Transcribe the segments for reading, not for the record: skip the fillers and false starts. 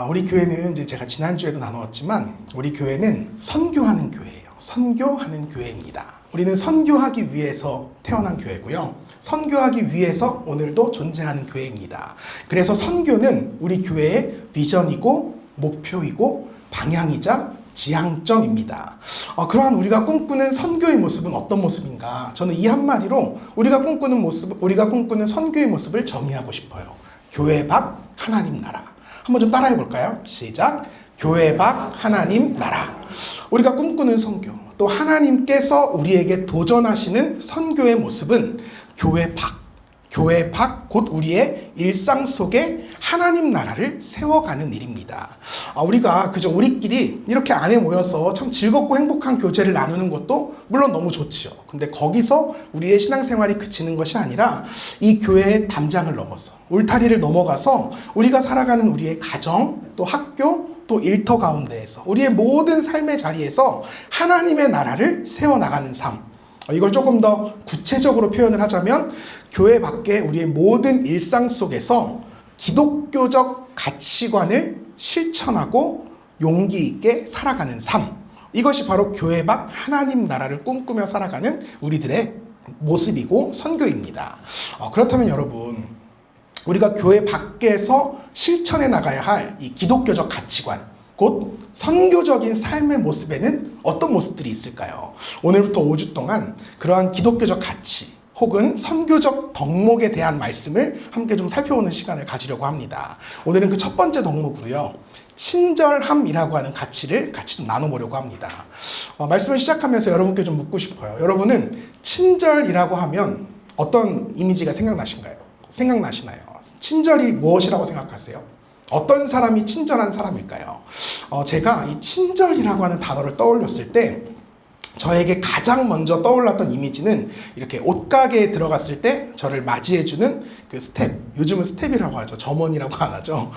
우리 교회는 이제 제가 지난주에도 나누었지만 우리 교회는 선교하는 교회예요. 선교하는 교회입니다. 우리는 선교하기 위해서 태어난 교회고요. 선교하기 위해서 오늘도 존재하는 교회입니다. 그래서 선교는 우리 교회의 비전이고 목표이고 방향이자 지향점입니다. 그러한 우리가 꿈꾸는 선교의 모습은 어떤 모습인가? 저는 이 한마디로 우리가 꿈꾸는 선교의 모습을 정의하고 싶어요. 교회 밖 하나님 나라. 한번 좀 따라해 볼까요? 시작. 교회 밖 하나님 나라. 우리가 꿈꾸는 선교, 또 하나님께서 우리에게 도전하시는 선교의 모습은 교회 밖 곧 우리의 일상 속에 하나님 나라를 세워가는 일입니다. 우리가 그저 우리끼리 이렇게 안에 모여서 참 즐겁고 행복한 교제를 나누는 것도 물론 너무 좋지요. 근데 거기서 우리의 신앙생활이 그치는 것이 아니라 이 교회의 담장을 넘어서 울타리를 넘어가서 우리가 살아가는 우리의 가정, 또 학교, 또 일터 가운데에서 우리의 모든 삶의 자리에서 하나님의 나라를 세워나가는 삶. 이걸 조금 더 구체적으로 표현을 하자면 교회 밖에 우리의 모든 일상 속에서 기독교적 가치관을 실천하고 용기 있게 살아가는 삶. 이것이 바로 교회 밖 하나님 나라를 꿈꾸며 살아가는 우리들의 모습이고 선교입니다. 그렇다면 여러분, 우리가 교회 밖에서 실천해 나가야 할 이 기독교적 가치관, 곧 선교적인 삶의 모습에는 어떤 모습들이 있을까요? 오늘부터 5주 동안 그러한 기독교적 가치 혹은 선교적 덕목에 대한 말씀을 함께 좀 살펴보는 시간을 가지려고 합니다. 오늘은 그 첫 번째 덕목으로요, 친절함이라고 하는 가치를 같이 좀 나눠보려고 합니다. 말씀을 시작하면서 여러분께 좀 묻고 싶어요. 여러분은 친절이라고 하면 어떤 이미지가 생각나시나요? 친절이 무엇이라고 생각하세요? 어떤 사람이 친절한 사람일까요? 제가 이 친절이라고 하는 단어를 떠올렸을 때 저에게 가장 먼저 떠올랐던 이미지는 이렇게 옷가게에 들어갔을 때 저를 맞이해주는 그 스텝, 요즘은 스텝이라고 하죠. 점원이라고 안 하죠.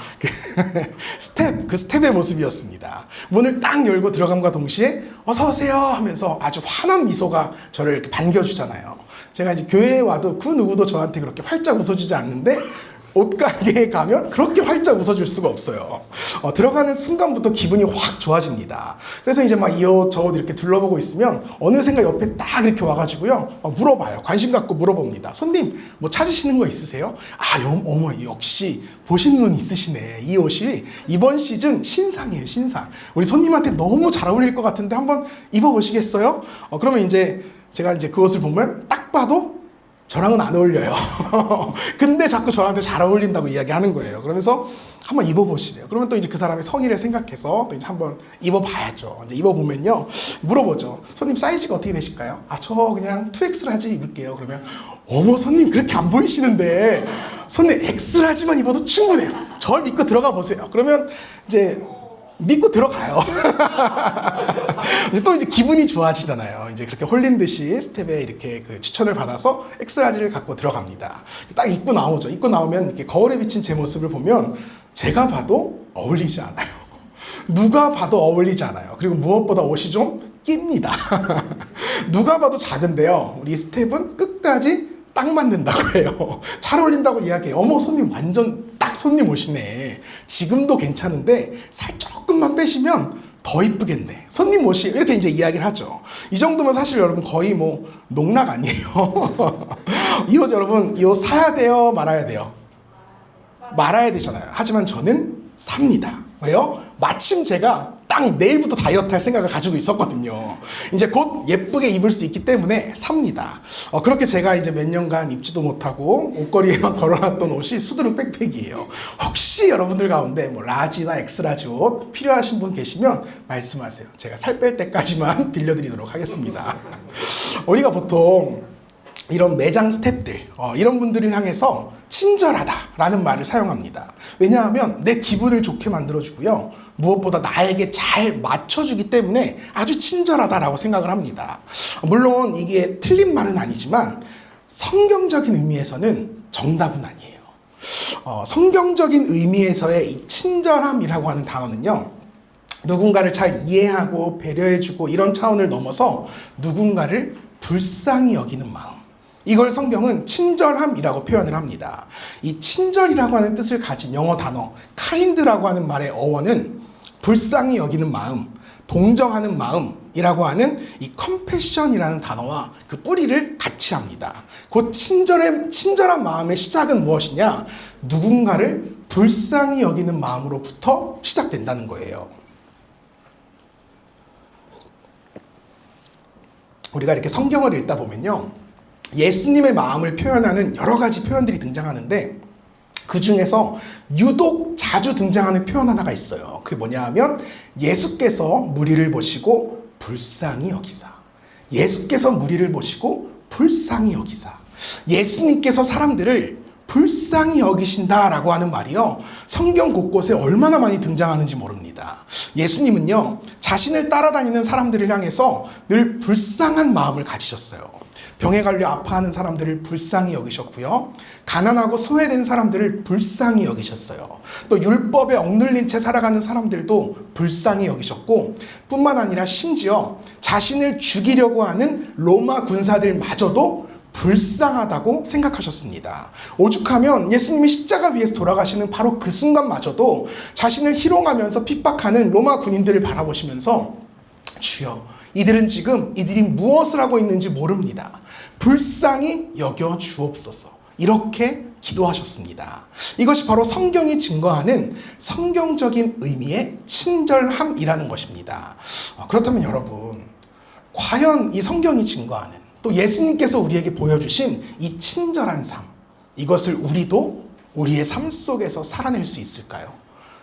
그 스텝의 모습이었습니다. 문을 딱 열고 들어감과 동시에 어서 오세요 하면서 아주 환한 미소가 저를 이렇게 반겨주잖아요. 제가 이제 교회에 와도 그 누구도 저한테 그렇게 활짝 웃어주지 않는데 옷가게에 가면 그렇게 활짝 웃어줄 수가 없어요. 들어가는 순간부터 기분이 확 좋아집니다. 그래서 이제 막 이 옷 저 옷 이렇게 둘러보고 있으면 어느샌가 옆에 딱 이렇게 와가지고요, 물어봐요. 관심 갖고 물어봅니다. 손님 뭐 찾으시는 거 있으세요? 어머 역시 보시는 눈 있으시네. 이 옷이 이번 시즌 신상이에요, 신상. 우리 손님한테 너무 잘 어울릴 것 같은데 한번 입어보시겠어요? 그러면 이제 제가 이제 그 옷을 보면 딱 봐도 저랑은 안 어울려요. 근데 자꾸 저한테 잘 어울린다고 이야기하는 거예요. 그러면서 한번 입어보시래요. 그러면 또 이제 그 사람의 성의를 생각해서 또 이제 한번 입어봐야죠. 이제 입어보면요, 물어보죠. 손님 사이즈가 어떻게 되실까요? 저 그냥 2X라지 입을게요. 그러면 어머 손님 그렇게 안 보이시는데 손님 X라지만 입어도 충분해요. 절 믿고 들어가 보세요. 그러면 이제 믿고 들어가요. 또 이제 기분이 좋아지잖아요. 이제 그렇게 홀린 듯이 스텝에 이렇게 그 추천을 받아서 엑스라지를 갖고 들어갑니다. 딱 입고 나오죠. 입고 나오면 이렇게 거울에 비친 제 모습을 보면 제가 봐도 어울리지 않아요. 누가 봐도 어울리지 않아요. 그리고 무엇보다 옷이 좀 낍니다. 누가 봐도 작은데요, 우리 스텝은 끝까지 딱 맞는다고 해요. 잘 어울린다고 이야기해요. 어머 손님 완전 딱 손님 옷이네. 지금도 괜찮은데 살 조금만 빼시면 더 이쁘겠네. 손님 옷이 이렇게 이제 이야기를 하죠. 이 정도면 사실 여러분 거의 뭐 농락 아니에요. 이 옷 여러분, 이 옷 사야 돼요, 말아야 돼요? 말아야 되잖아요. 하지만 저는 삽니다. 왜요? 마침 제가 딱 내일부터 다이어트 할 생각을 가지고 있었거든요. 이제 곧 예쁘게 입을 수 있기 때문에 삽니다. 그렇게 제가 이제 몇 년간 입지도 못하고 옷걸이에만 걸어놨던 옷이 수두룩 백팩이에요. 혹시 여러분들 가운데 뭐 라지나 엑스라지 옷 필요하신 분 계시면 말씀하세요. 제가 살 뺄 때까지만 빌려드리도록 하겠습니다. 우리가 보통 이런 매장 스태프들, 이런 분들을 향해서 친절하다라는 말을 사용합니다. 왜냐하면 내 기분을 좋게 만들어주고요, 무엇보다 나에게 잘 맞춰주기 때문에 아주 친절하다라고 생각을 합니다. 물론 이게 틀린 말은 아니지만 성경적인 의미에서는 정답은 아니에요. 성경적인 의미에서의 이 친절함이라고 하는 단어는요, 누군가를 잘 이해하고 배려해주고 이런 차원을 넘어서 누군가를 불쌍히 여기는 마음, 이걸 성경은 친절함이라고 표현을 합니다. 이 친절이라고 하는 뜻을 가진 영어 단어 kind라고 하는 말의 어원은 불쌍히 여기는 마음, 동정하는 마음이라고 하는 이 compassion이라는 단어와 그 뿌리를 같이 합니다. 그 친절한 마음의 시작은 무엇이냐? 누군가를 불쌍히 여기는 마음으로부터 시작된다는 거예요. 우리가 이렇게 성경을 읽다 보면요, 예수님의 마음을 표현하는 여러 가지 표현들이 등장하는데 그 중에서 유독 자주 등장하는 표현 하나가 있어요. 그게 뭐냐 하면 예수께서 무리를 보시고 불쌍히 여기사. 예수께서 무리를 보시고 불쌍히 여기사. 예수님께서 사람들을 불쌍히 여기신다라고 하는 말이요, 성경 곳곳에 얼마나 많이 등장하는지 모릅니다. 예수님은요, 자신을 따라다니는 사람들을 향해서 늘 불쌍한 마음을 가지셨어요. 병에 걸려 아파하는 사람들을 불쌍히 여기셨고요, 가난하고 소외된 사람들을 불쌍히 여기셨어요. 또 율법에 억눌린 채 살아가는 사람들도 불쌍히 여기셨고, 뿐만 아니라 심지어 자신을 죽이려고 하는 로마 군사들마저도 불쌍하다고 생각하셨습니다. 오죽하면 예수님이 십자가 위에서 돌아가시는 바로 그 순간마저도 자신을 희롱하면서 핍박하는 로마 군인들을 바라보시면서 주여, 이들이 무엇을 하고 있는지 모릅니다. 불쌍히 여겨 주옵소서. 이렇게 기도하셨습니다. 이것이 바로 성경이 증거하는 성경적인 의미의 친절함이라는 것입니다. 그렇다면 여러분, 과연 이 성경이 증거하는, 또 예수님께서 우리에게 보여주신 이 친절한 삶, 이것을 우리도 우리의 삶 속에서 살아낼 수 있을까요?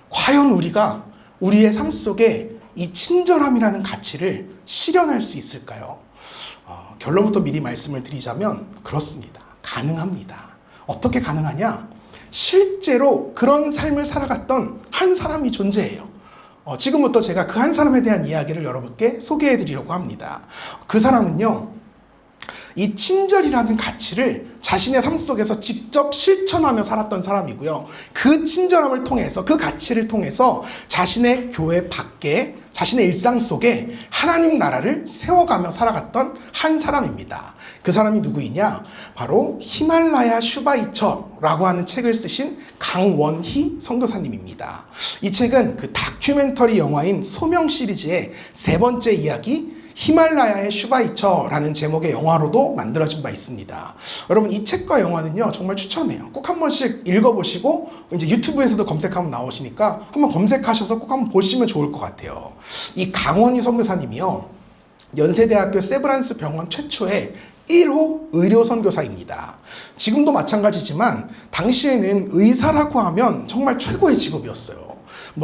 과연 우리가 우리의 삶 속에 이 친절함이라는 가치를 실현할 수 있을까요? 결론부터 미리 말씀을 드리자면 그렇습니다. 가능합니다. 어떻게 가능하냐? 실제로 그런 삶을 살아갔던 한 사람이 존재해요. 지금부터 제가 그 한 사람에 대한 이야기를 여러분께 소개해 드리려고 합니다. 그 사람은요, 이 친절이라는 가치를 자신의 삶 속에서 직접 실천하며 살았던 사람이고요, 그 친절함을 통해서, 그 가치를 통해서 자신의 교회 밖에, 자신의 일상 속에 하나님 나라를 세워가며 살아갔던 한 사람입니다. 그 사람이 누구이냐? 바로 히말라야 슈바이처라고 하는 책을 쓰신 강원희 선교사님입니다. 이 책은 그 다큐멘터리 영화인 소명 시리즈의 세 번째 이야기, 히말라야의 슈바이처라는 제목의 영화로도 만들어진 바 있습니다. 여러분, 이 책과 영화는요, 정말 추천해요. 꼭 한 번씩 읽어보시고, 이제 유튜브에서도 검색하면 나오시니까 한번 검색하셔서 꼭 한번 보시면 좋을 것 같아요. 이 강원희 선교사님이요, 연세대학교 세브란스 병원 최초의 1호 의료 선교사입니다. 지금도 마찬가지지만 당시에는 의사라고 하면 정말 최고의 직업이었어요.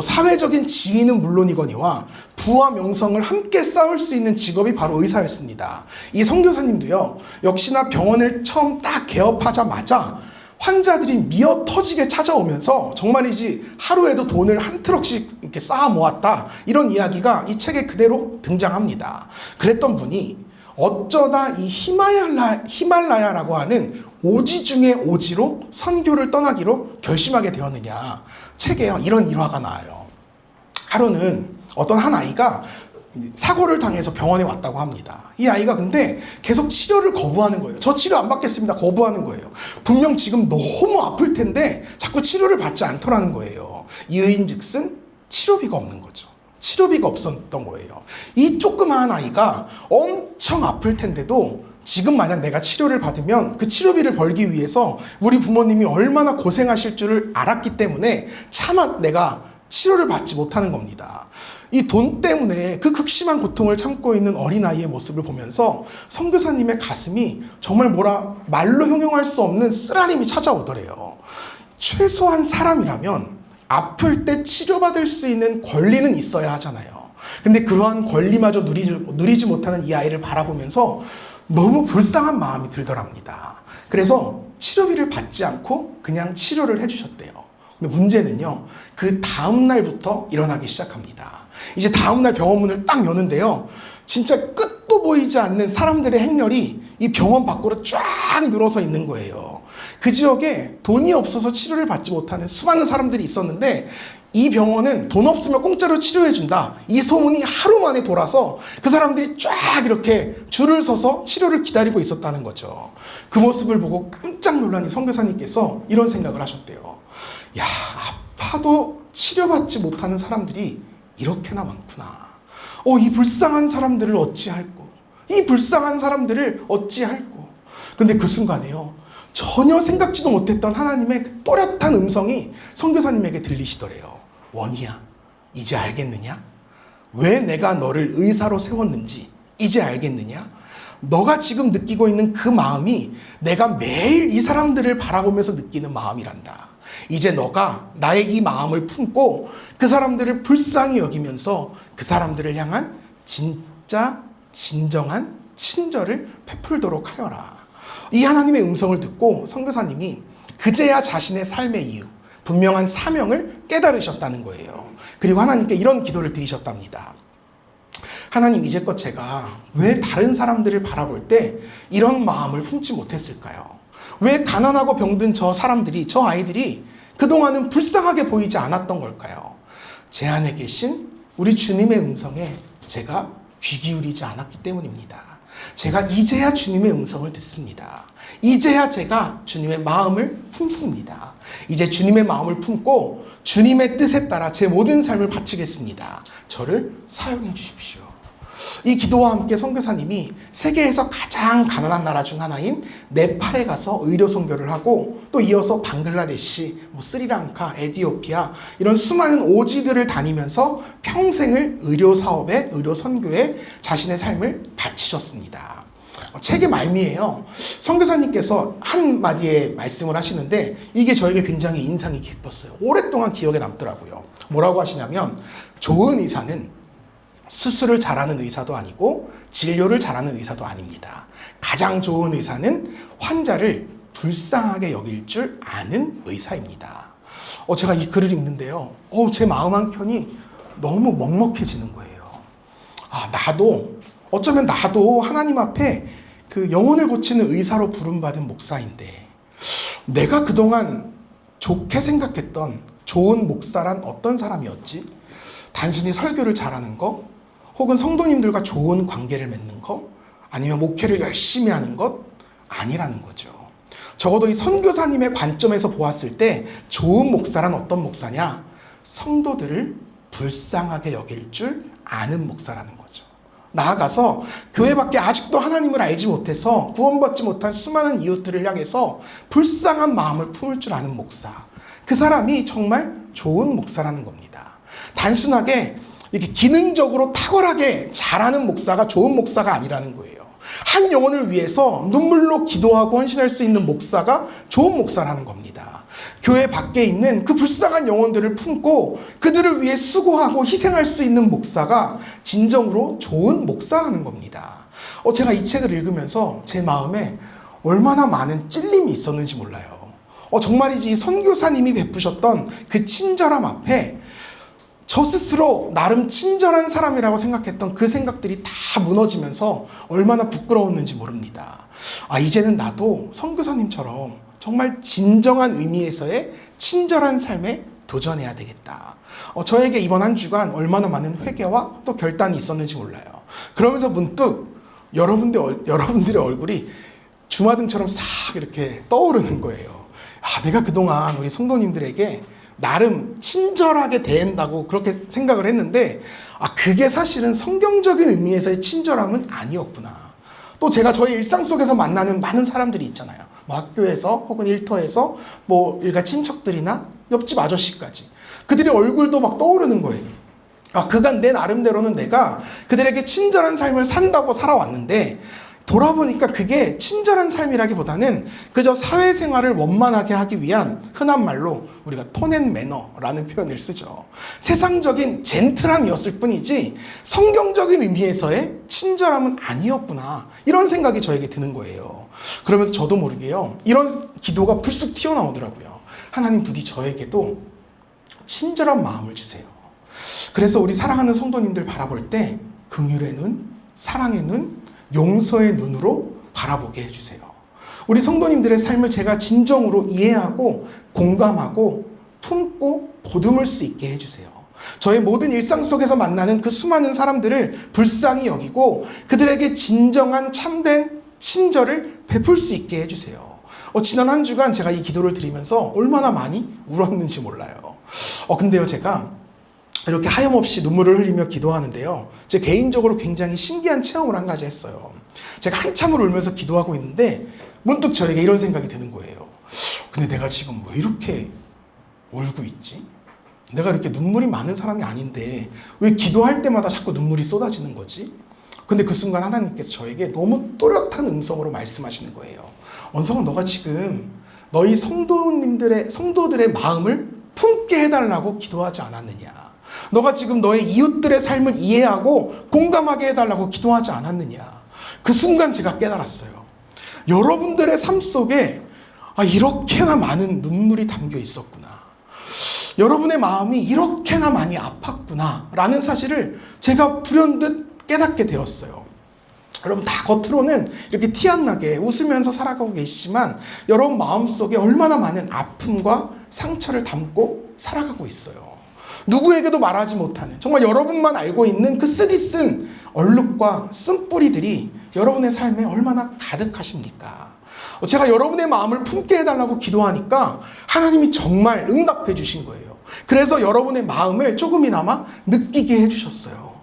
사회적인 지위는 물론이거니와 부와 명성을 함께 쌓을 수 있는 직업이 바로 의사였습니다. 이 선교사님도요, 역시나 병원을 처음 딱 개업하자마자 환자들이 미어 터지게 찾아오면서 정말이지 하루에도 돈을 한 트럭씩 이렇게 쌓아 모았다, 이런 이야기가 이 책에 그대로 등장합니다. 그랬던 분이 어쩌다 이 히말라야라고 하는 오지 중의 오지로 선교를 떠나기로 결심하게 되었느냐. 책에요, 이런 일화가 나와요. 하루는 어떤 한 아이가 사고를 당해서 병원에 왔다고 합니다. 이 아이가 근데 계속 치료를 거부하는 거예요. 저 치료 안 받겠습니다. 거부하는 거예요. 분명 지금 너무 아플 텐데 자꾸 치료를 받지 않더라는 거예요. 이유인즉슨 치료비가 없는 거죠. 치료비가 없었던 거예요. 이 조그마한 아이가 엄청 아플 텐데도 지금 만약 내가 치료를 받으면 그 치료비를 벌기 위해서 우리 부모님이 얼마나 고생하실 줄을 알았기 때문에 차마 내가 치료를 받지 못하는 겁니다. 이 돈 때문에 그 극심한 고통을 참고 있는 어린아이의 모습을 보면서 선교사님의 가슴이 정말 말로 형용할 수 없는 쓰라림이 찾아오더래요. 최소한 사람이라면 아플 때 치료받을 수 있는 권리는 있어야 하잖아요. 근데 그러한 권리마저 누리지 못하는 이 아이를 바라보면서 너무 불쌍한 마음이 들더랍니다. 그래서 치료비를 받지 않고 그냥 치료를 해주셨대요. 근데 문제는요, 그 다음 날부터 일어나기 시작합니다. 이제 다음 날 병원 문을 딱 여는데요, 진짜 끝도 보이지 않는 사람들의 행렬이 이 병원 밖으로 쫙 늘어서 있는 거예요. 그 지역에 돈이 없어서 치료를 받지 못하는 수많은 사람들이 있었는데 이 병원은 돈 없으면 공짜로 치료해준다. 이 소문이 하루 만에 돌아서 그 사람들이 쫙 이렇게 줄을 서서 치료를 기다리고 있었다는 거죠. 그 모습을 보고 깜짝 놀란 이 선교사님께서 이런 생각을 하셨대요. 야, 아파도 치료받지 못하는 사람들이 이렇게나 많구나. 이 불쌍한 사람들을 어찌할꼬. 이 불쌍한 사람들을 어찌할꼬. 근데 그 순간에요. 전혀 생각지도 못했던 하나님의 그 또렷한 음성이 선교사님에게 들리시더래요. 원희야, 이제 알겠느냐? 왜 내가 너를 의사로 세웠는지 이제 알겠느냐? 너가 지금 느끼고 있는 그 마음이 내가 매일 이 사람들을 바라보면서 느끼는 마음이란다. 이제 너가 나의 이 마음을 품고 그 사람들을 불쌍히 여기면서 그 사람들을 향한 진짜 진정한 친절을 베풀도록 하여라. 이 하나님의 음성을 듣고 선교사님이 그제야 자신의 삶의 이유, 분명한 사명을 깨달으셨다는 거예요. 그리고 하나님께 이런 기도를 드리셨답니다. 하나님, 이제껏 제가 왜 다른 사람들을 바라볼 때 이런 마음을 품지 못했을까요? 왜 가난하고 병든 저 사람들이, 저 아이들이 그동안은 불쌍하게 보이지 않았던 걸까요? 제 안에 계신 우리 주님의 음성에 제가 귀 기울이지 않았기 때문입니다. 제가 이제야 주님의 음성을 듣습니다. 이제야 제가 주님의 마음을 품습니다. 이제 주님의 마음을 품고 주님의 뜻에 따라 제 모든 삶을 바치겠습니다. 저를 사용해 주십시오. 이 기도와 함께 선교사님이 세계에서 가장 가난한 나라 중 하나인 네팔에 가서 의료 선교를 하고 또 이어서 방글라데시, 스리랑카, 에티오피아 이런 수많은 오지들을 다니면서 평생을 의료 사업에, 의료 선교에 자신의 삶을 바치셨습니다. 책의 말미에요. 선교사님께서 한마디의 말씀을 하시는데 이게 저에게 굉장히 인상이 깊었어요. 오랫동안 기억에 남더라고요. 뭐라고 하시냐면, 좋은 의사는 수술을 잘하는 의사도 아니고 진료를 잘하는 의사도 아닙니다. 가장 좋은 의사는 환자를 불쌍하게 여길 줄 아는 의사입니다. 제가 이 글을 읽는데요. 제 마음 한켠이 너무 먹먹해지는 거예요. 어쩌면 나도 하나님 앞에 그 영혼을 고치는 의사로 부름받은 목사인데 내가 그동안 좋게 생각했던 좋은 목사란 어떤 사람이었지? 단순히 설교를 잘하는 거? 혹은 성도님들과 좋은 관계를 맺는 것? 아니면 목회를 열심히 하는 것? 아니라는 거죠. 적어도 이 선교사님의 관점에서 보았을 때 좋은 목사란 어떤 목사냐? 성도들을 불쌍하게 여길 줄 아는 목사라는 거죠. 나아가서 교회 밖에 아직도 하나님을 알지 못해서 구원받지 못한 수많은 이웃들을 향해서 불쌍한 마음을 품을 줄 아는 목사. 그 사람이 정말 좋은 목사라는 겁니다. 단순하게 이렇게 기능적으로 탁월하게 잘하는 목사가 좋은 목사가 아니라는 거예요. 한 영혼을 위해서 눈물로 기도하고 헌신할 수 있는 목사가 좋은 목사라는 겁니다. 교회 밖에 있는 그 불쌍한 영혼들을 품고 그들을 위해 수고하고 희생할 수 있는 목사가 진정으로 좋은 목사라는 겁니다. 제가 이 책을 읽으면서 제 마음에 얼마나 많은 찔림이 있었는지 몰라요. 정말이지 이 선교사님이 베푸셨던 그 친절함 앞에 저 스스로 나름 친절한 사람이라고 생각했던 그 생각들이 다 무너지면서 얼마나 부끄러웠는지 모릅니다. 이제는 나도 선교사님처럼 정말 진정한 의미에서의 친절한 삶에 도전해야 되겠다. 저에게 이번 한 주간 얼마나 많은 회개와 또 결단이 있었는지 몰라요. 그러면서 문득 여러분들의 얼굴이 주마등처럼 싹 이렇게 떠오르는 거예요. 내가 그동안 우리 성도님들에게 나름 친절하게 대한다고 그렇게 생각을 했는데 그게 사실은 성경적인 의미에서의 친절함은 아니었구나. 또 제가 저희 일상 속에서 만나는 많은 사람들이 있잖아요. 학교에서 혹은 일터에서 일가 친척들이나 옆집 아저씨까지 그들의 얼굴도 막 떠오르는 거예요. 그간 내 나름대로는 내가 그들에게 친절한 삶을 산다고 살아왔는데 돌아보니까 그게 친절한 삶이라기보다는 그저 사회생활을 원만하게 하기 위한 흔한 말로 우리가 톤앤매너라는 표현을 쓰죠. 세상적인 젠틀함이었을 뿐이지 성경적인 의미에서의 친절함은 아니었구나. 이런 생각이 저에게 드는 거예요. 그러면서 저도 모르게요. 이런 기도가 불쑥 튀어나오더라고요. 하나님 부디 저에게도 친절한 마음을 주세요. 그래서 우리 사랑하는 성도님들 바라볼 때 긍휼의 눈, 사랑의 눈, 용서의 눈으로 바라보게 해주세요. 우리 성도님들의 삶을 제가 진정으로 이해하고 공감하고 품고 보듬을 수 있게 해주세요. 저의 모든 일상 속에서 만나는 그 수많은 사람들을 불쌍히 여기고 그들에게 진정한 참된 친절을 베풀 수 있게 해주세요. 지난 한 주간 제가 이 기도를 드리면서 얼마나 많이 울었는지 몰라요. 근데요, 제가 이렇게 하염없이 눈물을 흘리며 기도하는데요, 제 개인적으로 굉장히 신기한 체험을 한 가지 했어요. 제가 한참을 울면서 기도하고 있는데 문득 저에게 이런 생각이 드는 거예요. 근데 내가 지금 왜 이렇게 울고 있지? 내가 이렇게 눈물이 많은 사람이 아닌데 왜 기도할 때마다 자꾸 눈물이 쏟아지는 거지? 근데 그 순간 하나님께서 저에게 너무 또렷한 음성으로 말씀하시는 거예요. 원성아, 너가 지금 너희 성도들의 마음을 품게 해달라고 기도하지 않았느냐? 너가 지금 너의 이웃들의 삶을 이해하고 공감하게 해달라고 기도하지 않았느냐? 그 순간 제가 깨달았어요. 여러분들의 삶 속에 이렇게나 많은 눈물이 담겨 있었구나. 여러분의 마음이 이렇게나 많이 아팠구나 라는 사실을 제가 불현듯 깨닫게 되었어요. 여러분, 다 겉으로는 이렇게 티 안 나게 웃으면서 살아가고 계시지만 여러분 마음속에 얼마나 많은 아픔과 상처를 담고 살아가고 있어요. 누구에게도 말하지 못하는, 정말 여러분만 알고 있는 그 쓰디쓴 얼룩과 쓴뿌리들이 여러분의 삶에 얼마나 가득하십니까? 제가 여러분의 마음을 품게 해달라고 기도하니까 하나님이 정말 응답해 주신 거예요. 그래서 여러분의 마음을 조금이나마 느끼게 해주셨어요.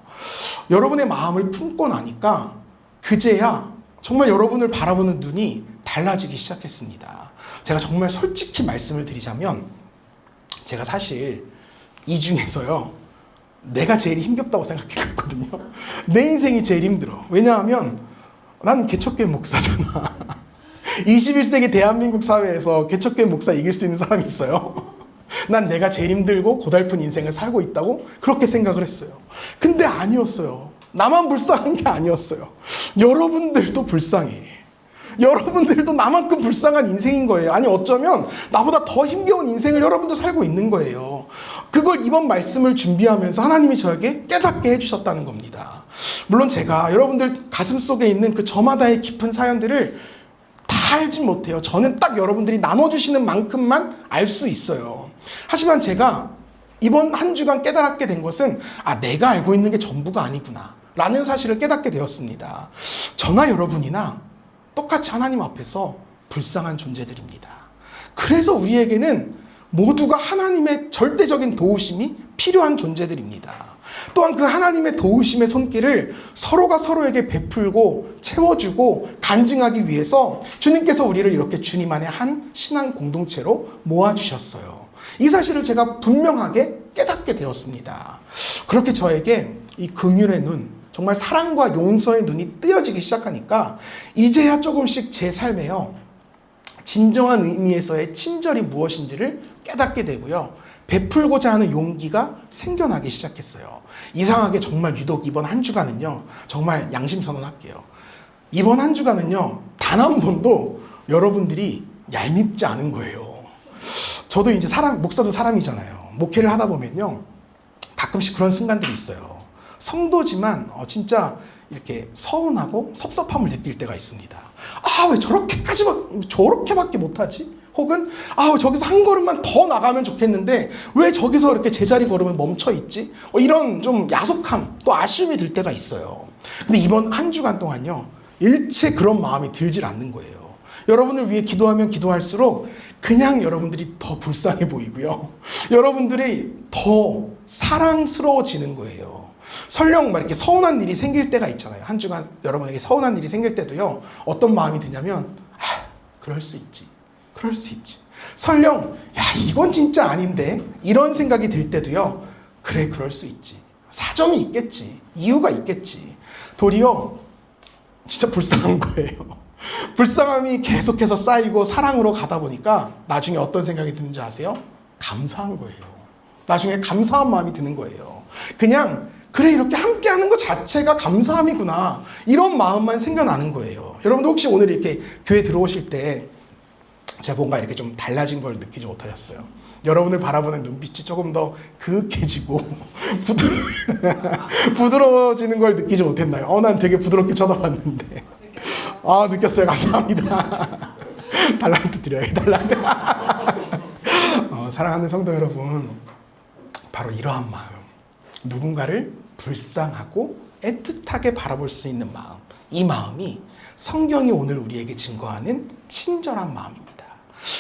여러분의 마음을 품고 나니까 그제야 정말 여러분을 바라보는 눈이 달라지기 시작했습니다. 제가 정말 솔직히 말씀을 드리자면 제가 사실 이 중에서요, 내가 제일 힘겹다고 생각했거든요. 내 인생이 제일 힘들어. 왜냐하면 나는 개척교회 목사잖아. 21세기 대한민국 사회에서 개척교회 목사 이길 수 있는 사람이 있어요? 난 내가 제일 힘들고 고달픈 인생을 살고 있다고 그렇게 생각을 했어요. 근데 아니었어요. 나만 불쌍한 게 아니었어요. 여러분들도 불쌍해. 여러분들도 나만큼 불쌍한 인생인 거예요. 아니, 어쩌면 나보다 더 힘겨운 인생을 여러분도 살고 있는 거예요. 그걸 이번 말씀을 준비하면서 하나님이 저에게 깨닫게 해주셨다는 겁니다. 물론 제가 여러분들 가슴 속에 있는 그 저마다의 깊은 사연들을 다 알진 못해요. 저는 딱 여러분들이 나눠주시는 만큼만 알 수 있어요. 하지만 제가 이번 한 주간 깨달았게 된 것은 내가 알고 있는 게 전부가 아니구나 라는 사실을 깨닫게 되었습니다. 저나 여러분이나 똑같이 하나님 앞에서 불쌍한 존재들입니다. 그래서 우리에게는 모두가 하나님의 절대적인 도우심이 필요한 존재들입니다. 또한 그 하나님의 도우심의 손길을 서로가 서로에게 베풀고 채워주고 간증하기 위해서 주님께서 우리를 이렇게 주님 안에 한 신앙 공동체로 모아주셨어요. 이 사실을 제가 분명하게 깨닫게 되었습니다. 그렇게 저에게 이 긍휼의 눈, 정말 사랑과 용서의 눈이 뜨여지기 시작하니까 이제야 조금씩 제 삶에요, 진정한 의미에서의 친절이 무엇인지를 깨닫게 되고요, 베풀고자 하는 용기가 생겨나기 시작했어요. 이상하게 정말 유독 이번 한 주간은요, 정말 양심선언할게요. 이번 한 주간은요, 단 한 번도 여러분들이 얄밉지 않은 거예요. 저도 이제 목사도 사람이잖아요. 목회를 하다 보면요, 가끔씩 그런 순간들이 있어요. 성도지만 진짜 이렇게 서운하고 섭섭함을 느낄 때가 있습니다. 왜 저렇게밖에 못하지? 혹은 저기서 한 걸음만 더 나가면 좋겠는데 왜 저기서 이렇게 제자리 걸으면 멈춰있지? 이런 좀 야속함, 또 아쉬움이 들 때가 있어요. 근데 이번 한 주간 동안요, 일체 그런 마음이 들질 않는 거예요. 여러분을 위해 기도하면 기도할수록 그냥 여러분들이 더 불쌍해 보이고요, 여러분들이 더 사랑스러워지는 거예요. 설령 이렇게 서운한 일이 생길 때가 있잖아요. 한 주간 여러분에게 서운한 일이 생길 때도요, 어떤 마음이 드냐면 그럴 수 있지. 설령 이건 진짜 아닌데 이런 생각이 들 때도요, 그래, 그럴 수 있지. 사정이 있겠지. 이유가 있겠지. 도리어 진짜 불쌍한 거예요. 불쌍함이 계속해서 쌓이고 사랑으로 가다 보니까 나중에 어떤 생각이 드는지 아세요? 감사한 거예요. 나중에 감사한 마음이 드는 거예요. 그냥 그래, 이렇게 함께하는 것 자체가 감사함이구나, 이런 마음만 생겨나는 거예요. 여러분도 혹시 오늘 이렇게 교회 들어오실 때 제가 뭔가 이렇게 좀 달라진 걸 느끼지 못하셨어요? 여러분을 바라보는 눈빛이 조금 더 그윽해지고 부드러워지는 걸 느끼지 못했나요? 난 되게 부드럽게 쳐다봤는데 아, 느꼈어요. 감사합니다. 달란트 드려요, 달란트. 사랑하는 성도 여러분, 바로 이러한 마음, 누군가를 불쌍하고 애틋하게 바라볼 수 있는 마음, 이 마음이 성경이 오늘 우리에게 증거하는 친절한 마음입니다.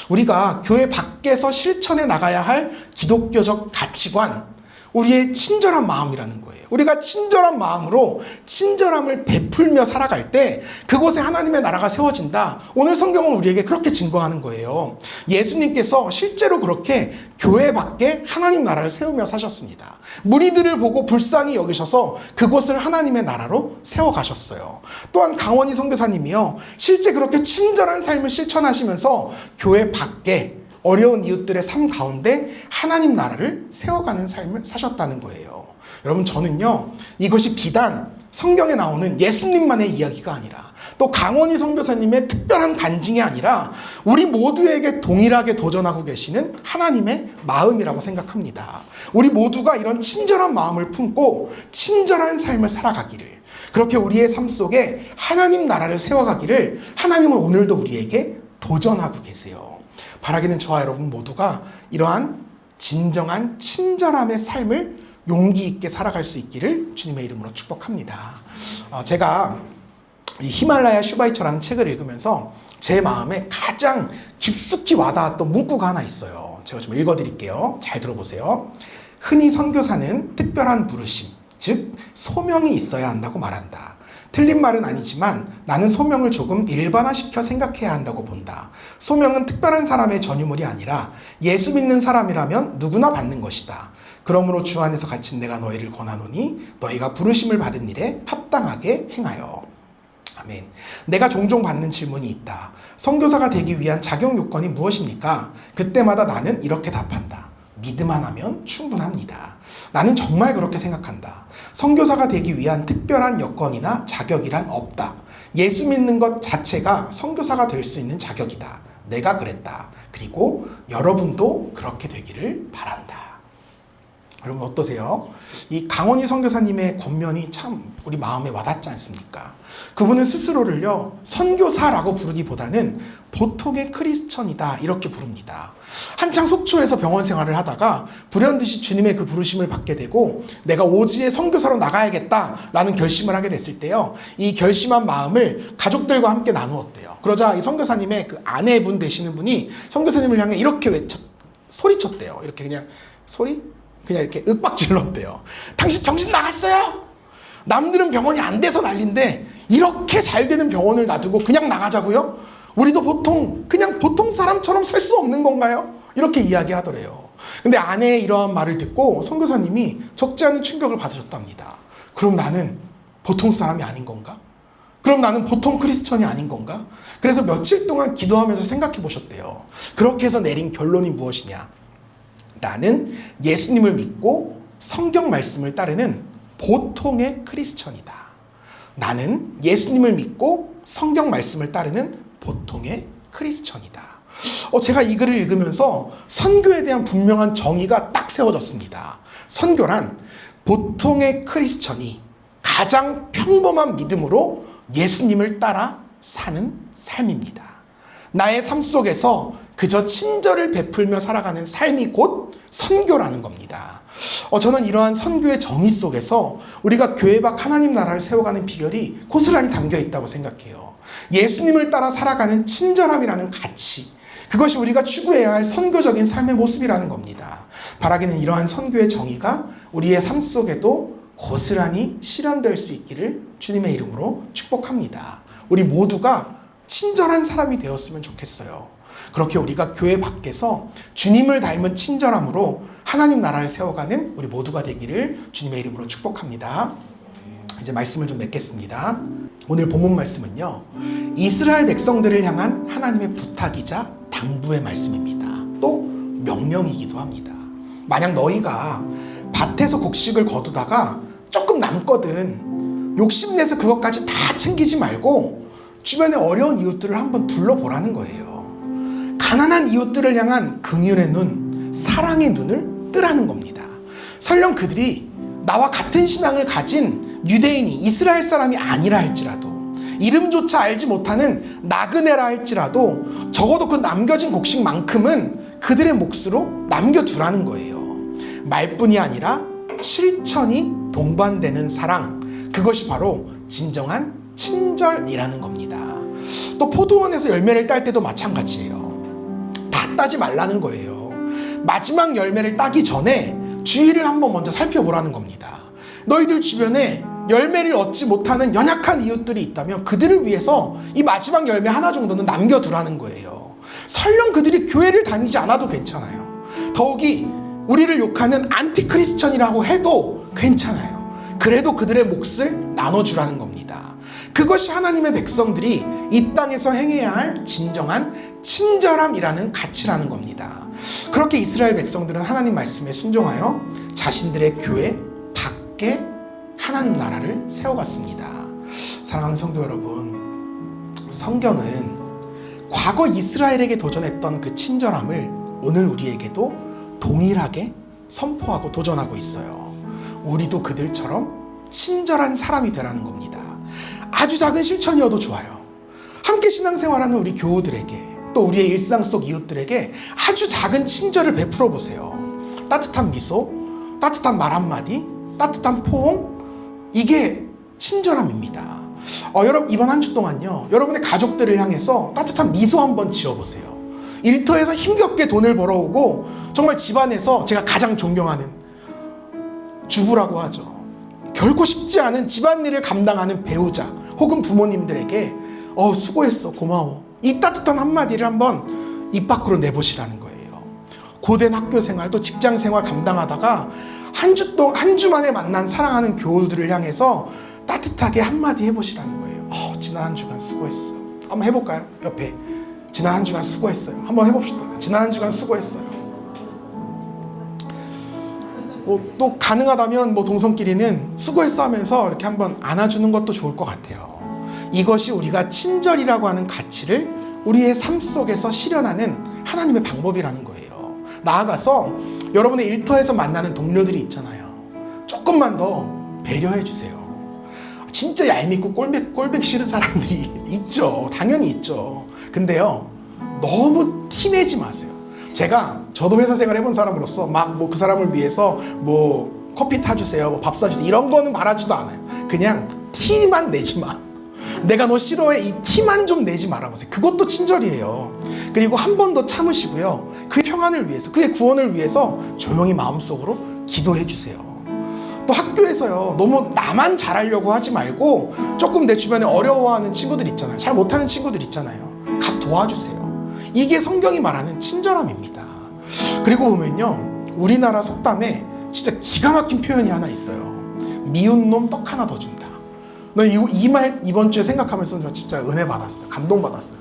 우리가 교회 밖에서 실천해 나가야 할 기독교적 가치관, 우리의 친절한 마음이라는 거예요. 우리가 친절한 마음으로 친절함을 베풀며 살아갈 때 그곳에 하나님의 나라가 세워진다. 오늘 성경은 우리에게 그렇게 증거하는 거예요. 예수님께서 실제로 그렇게 교회 밖에 하나님 나라를 세우며 사셨습니다. 무리들을 보고 불쌍히 여기셔서 그곳을 하나님의 나라로 세워가셨어요. 또한 강원희 선교사님이요, 실제 그렇게 친절한 삶을 실천하시면서 교회 밖에 어려운 이웃들의 삶 가운데 하나님 나라를 세워가는 삶을 사셨다는 거예요. 여러분, 저는요, 이것이 비단 성경에 나오는 예수님만의 이야기가 아니라 또 강원희 선교사님의 특별한 간증이 아니라 우리 모두에게 동일하게 도전하고 계시는 하나님의 마음이라고 생각합니다. 우리 모두가 이런 친절한 마음을 품고 친절한 삶을 살아가기를, 그렇게 우리의 삶 속에 하나님 나라를 세워가기를 하나님은 오늘도 우리에게 도전하고 계세요. 바라기는 저와 여러분 모두가 이러한 진정한 친절함의 삶을 용기 있게 살아갈 수 있기를 주님의 이름으로 축복합니다. 제가 이 히말라야 슈바이처라는 책을 읽으면서 제 마음에 가장 깊숙이 와닿았던 문구가 하나 있어요. 제가 좀 읽어드릴게요. 잘 들어보세요. 흔히 선교사는 특별한 부르심, 즉 소명이 있어야 한다고 말한다. 틀린 말은 아니지만 나는 소명을 조금 일반화시켜 생각해야 한다고 본다. 소명은 특별한 사람의 전유물이 아니라 예수 믿는 사람이라면 누구나 받는 것이다. 그러므로 주 안에서 갇힌 내가 너희를 권하노니 너희가 부르심을 받은 일에 합당하게 행하여. 아멘. 내가 종종 받는 질문이 있다. 선교사가 되기 위한 자격 요건이 무엇입니까? 그때마다 나는 이렇게 답한다. 믿음만 하면 충분합니다. 나는 정말 그렇게 생각한다. 선교사가 되기 위한 특별한 여건이나 자격이란 없다. 예수 믿는 것 자체가 선교사가 될 수 있는 자격이다. 내가 그랬다. 그리고 여러분도 그렇게 되기를 바란다. 여러분 어떠세요? 이 강원희 선교사님의 권면이 참 우리 마음에 와닿지 않습니까? 그분은 스스로를요, 선교사라고 부르기보다는 보통의 크리스천이다 이렇게 부릅니다. 한창 속초에서 병원 생활을 하다가 불현듯이 주님의 그 부르심을 받게 되고 내가 오지의 선교사로 나가야겠다라는 결심을 하게 됐을 때요, 이 결심한 마음을 가족들과 함께 나누었대요. 그러자 이 선교사님의 그 아내분 되시는 분이 선교사님을 향해 이렇게 소리쳤대요. 이렇게 그냥 이렇게 윽박 질렀대요. 당신 정신 나갔어요? 남들은 병원이 안 돼서 난린데 이렇게 잘 되는 병원을 놔두고 그냥 나가자고요? 우리도 그냥 보통 사람처럼 살 수 없는 건가요? 이렇게 이야기하더래요. 근데 아내의 이러한 말을 듣고 선교사님이 적지 않은 충격을 받으셨답니다. 그럼 나는 보통 사람이 아닌 건가? 그럼 나는 보통 크리스천이 아닌 건가? 그래서 며칠 동안 기도하면서 생각해 보셨대요. 그렇게 해서 내린 결론이 무엇이냐? 나는 예수님을 믿고 성경 말씀을 따르는 보통의 크리스천이다. 나는 예수님을 믿고 성경 말씀을 따르는 보통의 크리스천이다. 제가 이 글을 읽으면서 선교에 대한 분명한 정의가 딱 세워졌습니다. 선교란 보통의 크리스천이 가장 평범한 믿음으로 예수님을 따라 사는 삶입니다. 나의 삶 속에서 그저 친절을 베풀며 살아가는 삶이 곧 선교라는 겁니다. 저는 이러한 선교의 정의 속에서 우리가 교회 밖 하나님 나라를 세워가는 비결이 고스란히 담겨 있다고 생각해요. 예수님을 따라 살아가는 친절함이라는 가치, 그것이 우리가 추구해야 할 선교적인 삶의 모습이라는 겁니다. 바라기는 이러한 선교의 정의가 우리의 삶 속에도 고스란히 실현될 수 있기를 주님의 이름으로 축복합니다. 우리 모두가 친절한 사람이 되었으면 좋겠어요. 그렇게 우리가 교회 밖에서 주님을 닮은 친절함으로 하나님 나라를 세워가는 우리 모두가 되기를 주님의 이름으로 축복합니다. 이제 말씀을 좀 맺겠습니다. 오늘 본문 말씀은요, 이스라엘 백성들을 향한 하나님의 부탁이자 당부의 말씀입니다. 또 명령이기도 합니다. 만약 너희가 밭에서 곡식을 거두다가 조금 남거든 욕심내서 그것까지 다 챙기지 말고 주변의 어려운 이웃들을 한번 둘러보라는 거예요. 가난한 이웃들을 향한 긍휼의 눈, 사랑의 눈을 뜨라는 겁니다. 설령 그들이 나와 같은 신앙을 가진 유대인이 이스라엘 사람이 아니라 할지라도 이름조차 알지 못하는 나그네라 할지라도 적어도 그 남겨진 곡식만큼은 그들의 몫으로 남겨두라는 거예요. 말뿐이 아니라 실천이 동반되는 사랑, 그것이 바로 진정한 친절이라는 겁니다. 또 포도원에서 열매를 딸 때도 마찬가지예요. 다 따지 말라는 거예요. 마지막 열매를 따기 전에 주위를 한번 먼저 살펴보라는 겁니다. 너희들 주변에 열매를 얻지 못하는 연약한 이웃들이 있다면 그들을 위해서 이 마지막 열매 하나 정도는 남겨두라는 거예요. 설령 그들이 교회를 다니지 않아도 괜찮아요. 더욱이 우리를 욕하는 안티크리스천이라고 해도 괜찮아요. 그래도 그들의 몫을 나눠주라는 겁니다. 그것이 하나님의 백성들이 이 땅에서 행해야 할 진정한 친절함이라는 가치라는 겁니다. 그렇게 이스라엘 백성들은 하나님 말씀에 순종하여 자신들의 교회 밖에 하나님 나라를 세워갔습니다. 사랑하는 성도 여러분, 성경은 과거 이스라엘에게 도전했던 그 친절함을 오늘 우리에게도 동일하게 선포하고 도전하고 있어요. 우리도 그들처럼 친절한 사람이 되라는 겁니다. 아주 작은 실천이어도 좋아요. 함께 신앙생활하는 우리 교우들에게, 또 우리의 일상 속 이웃들에게 아주 작은 친절을 베풀어 보세요. 따뜻한 미소, 따뜻한 말 한마디, 따뜻한 포옹, 이게 친절함입니다. 여러분, 이번 한 주 동안요, 여러분의 가족들을 향해서 따뜻한 미소 한번 지어보세요. 일터에서 힘겹게 돈을 벌어오고 정말 집안에서 제가 가장 존경하는 주부라고 하죠. 결코 쉽지 않은 집안일을 감당하는 배우자 혹은 부모님들에게 수고했어, 고마워, 이 따뜻한 한마디를 한번 입 밖으로 내보시라는 거예요. 고된 학교 생활 또 직장 생활 감당하다가 한 주 만에 만난 사랑하는 교우들을 향해서 따뜻하게 한마디 해보시라는 거예요. 지난 한 주간 수고했어. 한번 해볼까요? 옆에 지난 한 주간 수고했어요. 한번 해봅시다. 지난 한 주간 수고했어요. 또 가능하다면 동성끼리는 수고했어 하면서 이렇게 한번 안아주는 것도 좋을 것 같아요. 이것이 우리가 친절이라고 하는 가치를 우리의 삶 속에서 실현하는 하나님의 방법이라는 거예요. 나아가서 여러분의 일터에서 만나는 동료들이 있잖아요. 조금만 더 배려해 주세요. 진짜 얄밉고 꼴보기 싫은 사람들이 있죠. 당연히 있죠. 근데요, 너무 티내지 마세요. 저도 회사 생활 해본 사람으로서 막 그 사람을 위해서 커피 타주세요, 밥 사주세요, 이런 거는 말하지도 않아요. 그냥 티만 내지 마. 내가 너 싫어해, 이 티만 좀 내지 말아보세요. 그것도 친절이에요. 그리고 한 번 더 참으시고요, 그의 평안을 위해서, 그의 구원을 위해서 조용히 마음속으로 기도해 주세요. 또 학교에서요, 너무 나만 잘하려고 하지 말고 조금 내 주변에 어려워하는 친구들 있잖아요. 잘 못하는 친구들 있잖아요. 가서 도와주세요. 이게 성경이 말하는 친절함입니다. 그리고 보면요, 우리나라 속담에 진짜 기가 막힌 표현이 하나 있어요. 미운 놈 떡 하나 더 준다. 이 말 이번 주에 생각하면서 저 진짜 은혜 받았어요. 감동 받았어요.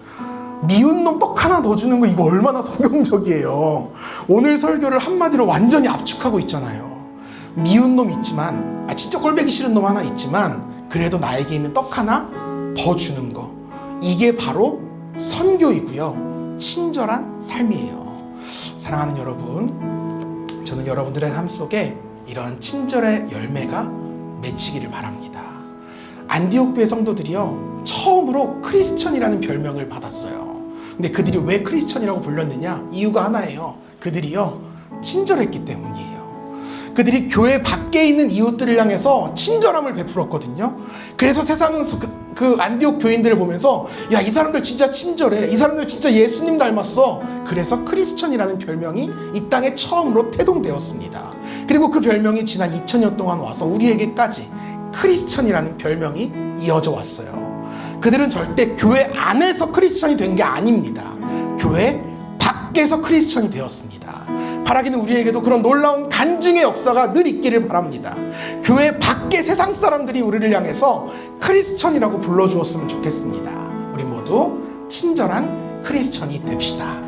미운 놈 떡 하나 더 주는 거, 이거 얼마나 성경적이에요. 오늘 설교를 한마디로 완전히 압축하고 있잖아요. 미운 놈 있지만, 진짜 꼴보기 싫은 놈 하나 있지만 그래도 나에게 있는 떡 하나 더 주는 거, 이게 바로 선교이고요, 친절한 삶이에요. 사랑하는 여러분, 저는 여러분들의 삶 속에 이러한 친절의 열매가 맺히기를 바랍니다. 안디옥 교회 성도들이요, 처음으로 크리스천이라는 별명을 받았어요. 근데 그들이 왜 크리스천이라고 불렸느냐? 이유가 하나예요. 그들이요, 친절했기 때문이에요. 그들이 교회 밖에 있는 이웃들을 향해서 친절함을 베풀었거든요. 그래서 세상은 그 안디옥 교인들을 보면서, 야, 이 사람들 진짜 친절해, 이 사람들 진짜 예수님 닮았어. 그래서 크리스천이라는 별명이 이 땅에 처음으로 태동되었습니다. 그리고 그 별명이 지난 2000년 동안 와서 우리에게까지 크리스천이라는 별명이 이어져 왔어요. 그들은 절대 교회 안에서 크리스천이 된 게 아닙니다. 교회 밖에서 크리스천이 되었습니다. 바라기는 우리에게도 그런 놀라운 간증의 역사가 늘 있기를 바랍니다. 교회 밖의 세상 사람들이 우리를 향해서 크리스천이라고 불러주었으면 좋겠습니다. 우리 모두 친절한 크리스천이 됩시다.